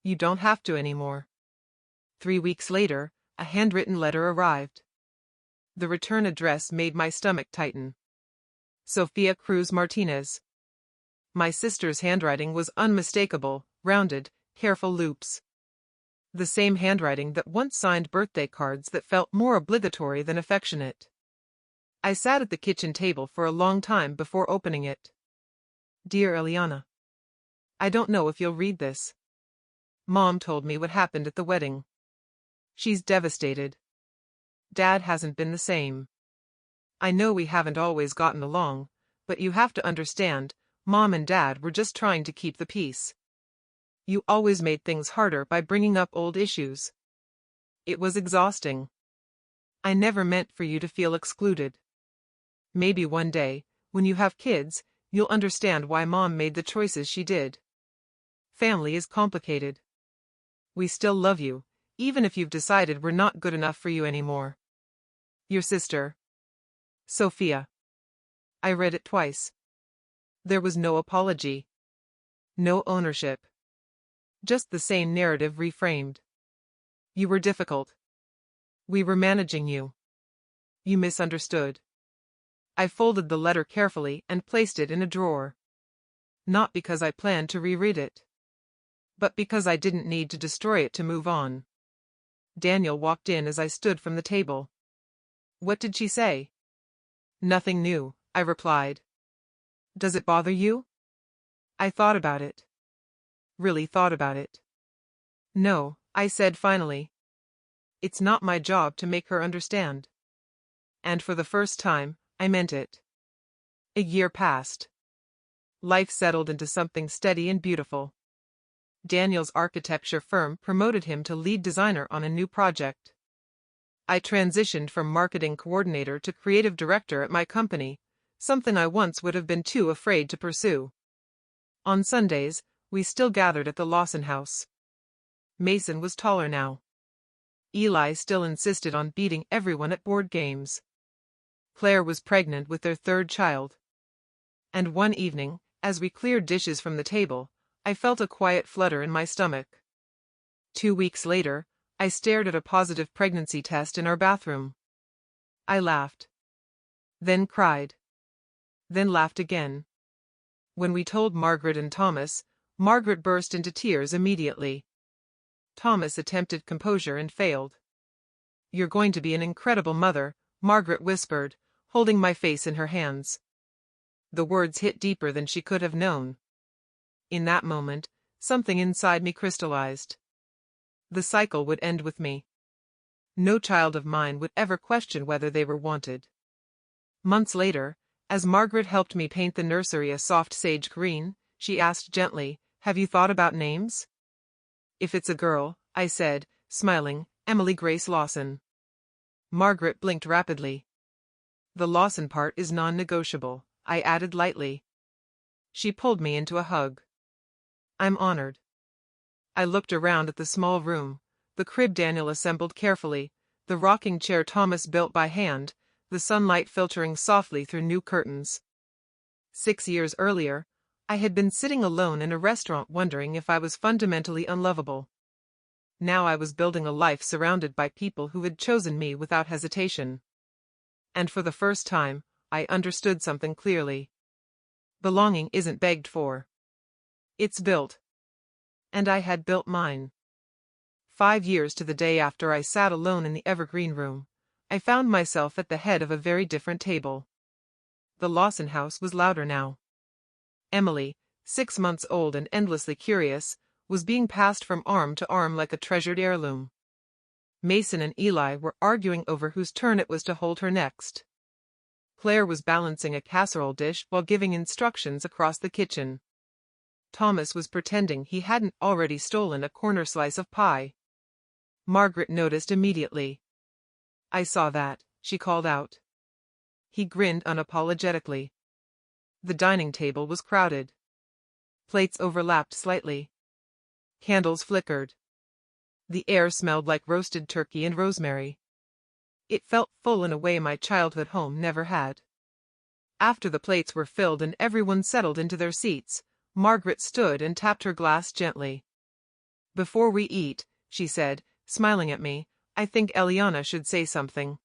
You don't have to anymore. 3 weeks later, a handwritten letter arrived. The return address made my stomach tighten. Sophia Cruz Martinez. My sister's handwriting was unmistakable, rounded, careful loops. The same handwriting that once signed birthday cards that felt more obligatory than affectionate. I sat at the kitchen table for a long time before opening it. Dear Eliana. I don't know if you'll read this. Mom told me what happened at the wedding. She's devastated. Dad hasn't been the same. I know we haven't always gotten along, but you have to understand, Mom and Dad were just trying to keep the peace. You always made things harder by bringing up old issues. It was exhausting. I never meant for you to feel excluded. Maybe one day, when you have kids, you'll understand why Mom made the choices she did. Family is complicated. We still love you, even if you've decided we're not good enough for you anymore. Your sister, Sophia. I read it twice. There was no apology. No ownership. Just the same narrative reframed. You were difficult. We were managing you. You misunderstood. I folded the letter carefully and placed it in a drawer. Not because I planned to reread it, but because I didn't need to destroy it to move on. Daniel walked in as I stood from the table. What did she say? Nothing new, I replied. Does it bother you? I thought about it. Really thought about it. No, I said finally. It's not my job to make her understand. And for the first time, I meant it. A year passed. Life settled into something steady and beautiful. Daniel's architecture firm promoted him to lead designer on a new project. I transitioned from marketing coordinator to creative director at my company, something I once would have been too afraid to pursue. On Sundays, we still gathered at the Lawson house. Mason was taller now. Eli still insisted on beating everyone at board games. Claire was pregnant with their third child. And one evening, as we cleared dishes from the table, I felt a quiet flutter in my stomach. 2 weeks later, I stared at a positive pregnancy test in our bathroom. I laughed. Then cried. Then laughed again. When we told Margaret and Thomas, Margaret burst into tears immediately. Thomas attempted composure and failed. You're going to be an incredible mother, Margaret whispered, holding my face in her hands. The words hit deeper than she could have known. In that moment, something inside me crystallized. The cycle would end with me. No child of mine would ever question whether they were wanted. Months later, as Margaret helped me paint the nursery a soft sage green, she asked gently, Have you thought about names? If it's a girl, I said, smiling, Emily Grace Lawson. Margaret blinked rapidly. The Lawson part is non-negotiable, I added lightly. She pulled me into a hug. I'm honored. I looked around at the small room, the crib Daniel assembled carefully, the rocking chair Thomas built by hand, the sunlight filtering softly through new curtains. 6 years earlier, I had been sitting alone in a restaurant wondering if I was fundamentally unlovable. Now I was building a life surrounded by people who had chosen me without hesitation. And for the first time, I understood something clearly. Belonging isn't begged for. It's built. And I had built mine. 5 years to the day after I sat alone in the Evergreen Room, I found myself at the head of a very different table. The Lawson house was louder now. Emily, 6 months old and endlessly curious, was being passed from arm to arm like a treasured heirloom. Mason and Eli were arguing over whose turn it was to hold her next. Claire was balancing a casserole dish while giving instructions across the kitchen. Thomas was pretending he hadn't already stolen a corner slice of pie. Margaret noticed immediately. I saw that, she called out. He grinned unapologetically. The dining table was crowded. Plates overlapped slightly. Candles flickered. The air smelled like roasted turkey and rosemary. It felt full in a way my childhood home never had. After the plates were filled and everyone settled into their seats, Margaret stood and tapped her glass gently. Before we eat, she said, smiling at me, I think Eliana should say something.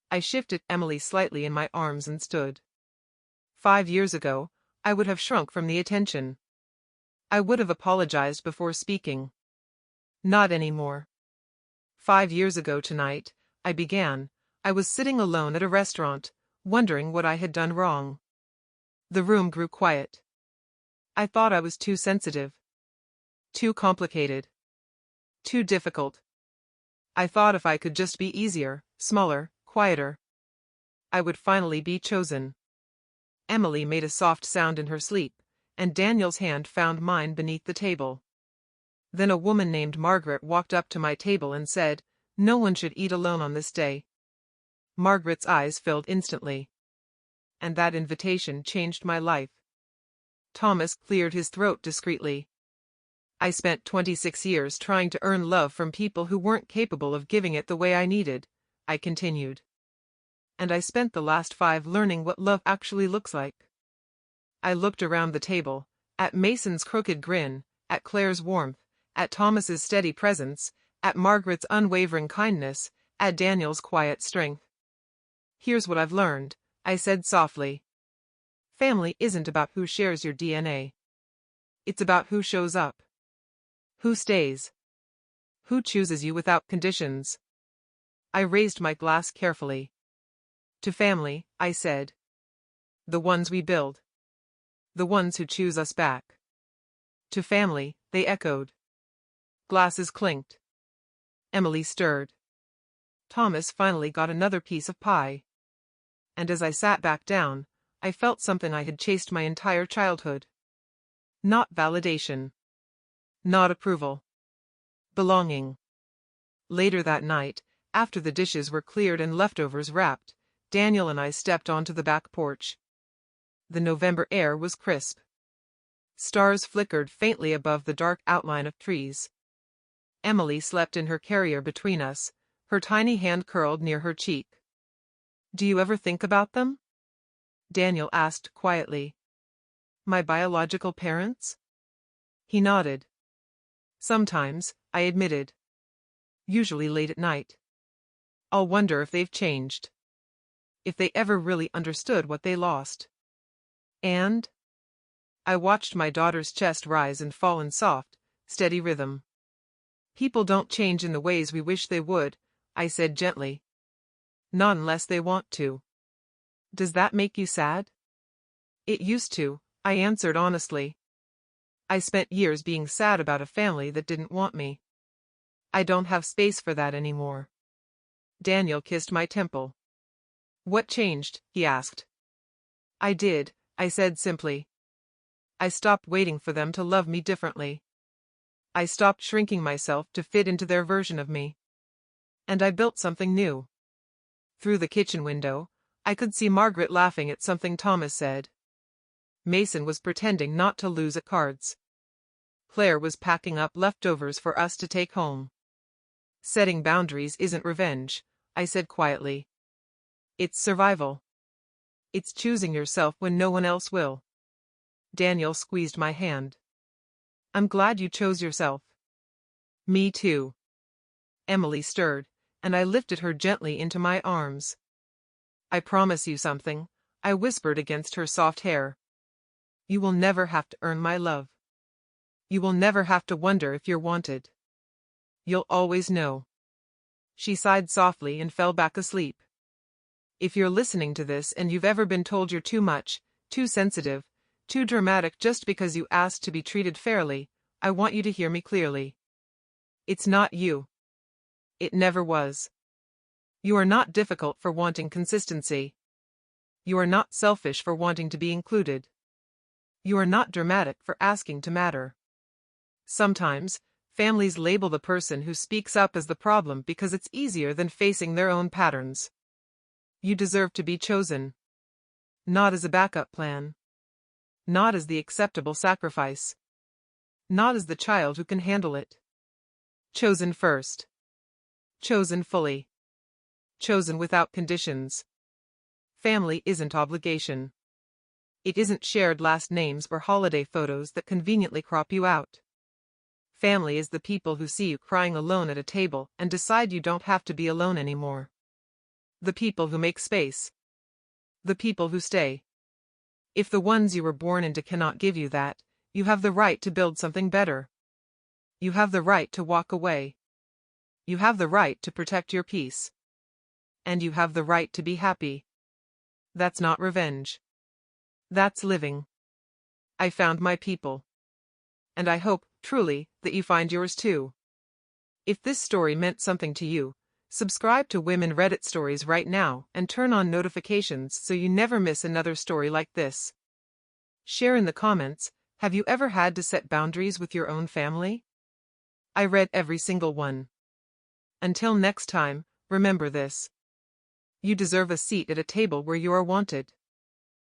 I shifted Emily slightly in my arms and stood. 5 years ago, I would have shrunk from the attention. I would have apologized before speaking. Not anymore. 5 years ago tonight, I began. I was sitting alone at a restaurant, wondering what I had done wrong. The room grew quiet. I thought I was too sensitive. Too complicated. Too difficult. I thought if I could just be easier, smaller, quieter, I would finally be chosen. Emily made a soft sound in her sleep, and Daniel's hand found mine beneath the table. Then a woman named Margaret walked up to my table and said, "No one should eat alone on this day." Margaret's eyes filled instantly. And that invitation changed my life. Thomas cleared his throat discreetly. I spent 26 years trying to earn love from people who weren't capable of giving it the way I needed, I continued. And I spent the last 5 learning what love actually looks like. I looked around the table, at Mason's crooked grin, at Claire's warmth, at Thomas's steady presence, at Margaret's unwavering kindness, at Daniel's quiet strength. Here's what I've learned, I said softly. Family isn't about who shares your DNA. It's about who shows up. Who stays. Who chooses you without conditions. I raised my glass carefully. To family, I said. The ones we build. The ones who choose us back. To family, they echoed. Glasses clinked. Emily stirred. Thomas finally got another piece of pie. And as I sat back down, I felt something I had chased my entire childhood. Not validation. Not approval. Belonging. Later that night, after the dishes were cleared and leftovers wrapped, Daniel and I stepped onto the back porch. The November air was crisp. Stars flickered faintly above the dark outline of trees. Emily slept in her carrier between us, her tiny hand curled near her cheek. Do you ever think about them? Daniel asked quietly. My biological parents? He nodded. Sometimes, I admitted. Usually late at night. I'll wonder if they've changed. If they ever really understood what they lost. And I watched my daughter's chest rise and fall in soft, steady rhythm. People don't change in the ways we wish they would, I said gently. Not unless they want to. Does that make you sad? It used to, I answered honestly. I spent years being sad about a family that didn't want me. I don't have space for that anymore. Daniel kissed my temple. What changed? He asked. I did, I said simply. I stopped waiting for them to love me differently. I stopped shrinking myself to fit into their version of me. And I built something new. Through the kitchen window, I could see Margaret laughing at something Thomas said. Mason was pretending not to lose at cards. Claire was packing up leftovers for us to take home. Setting boundaries isn't revenge, I said quietly. It's survival. It's choosing yourself when no one else will. Daniel squeezed my hand. I'm glad you chose yourself. Me too. Emily stirred, and I lifted her gently into my arms. I promise you something, I whispered against her soft hair. You will never have to earn my love. You will never have to wonder if you're wanted. You'll always know. She sighed softly and fell back asleep. If you're listening to this and you've ever been told you're too much, too sensitive, too dramatic just because you asked to be treated fairly, I want you to hear me clearly. It's not you. It never was. You are not difficult for wanting consistency. You are not selfish for wanting to be included. You are not dramatic for asking to matter. Sometimes, families label the person who speaks up as the problem because it's easier than facing their own patterns. You deserve to be chosen. Not as a backup plan. Not as the acceptable sacrifice. Not as the child who can handle it. Chosen first. Chosen fully. Chosen without conditions. Family isn't obligation. It isn't shared last names or holiday photos that conveniently crop you out. Family is the people who see you crying alone at a table and decide you don't have to be alone anymore. The people who make space. The people who stay. If the ones you were born into cannot give you that, you have the right to build something better. You have the right to walk away. You have the right to protect your peace. And you have the right to be happy. That's not revenge. That's living. I found my people. And I hope, truly, that you find yours too. If this story meant something to you, subscribe to Women Reddit Stories right now and turn on notifications so you never miss another story like this. Share in the comments, have you ever had to set boundaries with your own family? I read every single one. Until next time, remember this. You deserve a seat at a table where you are wanted.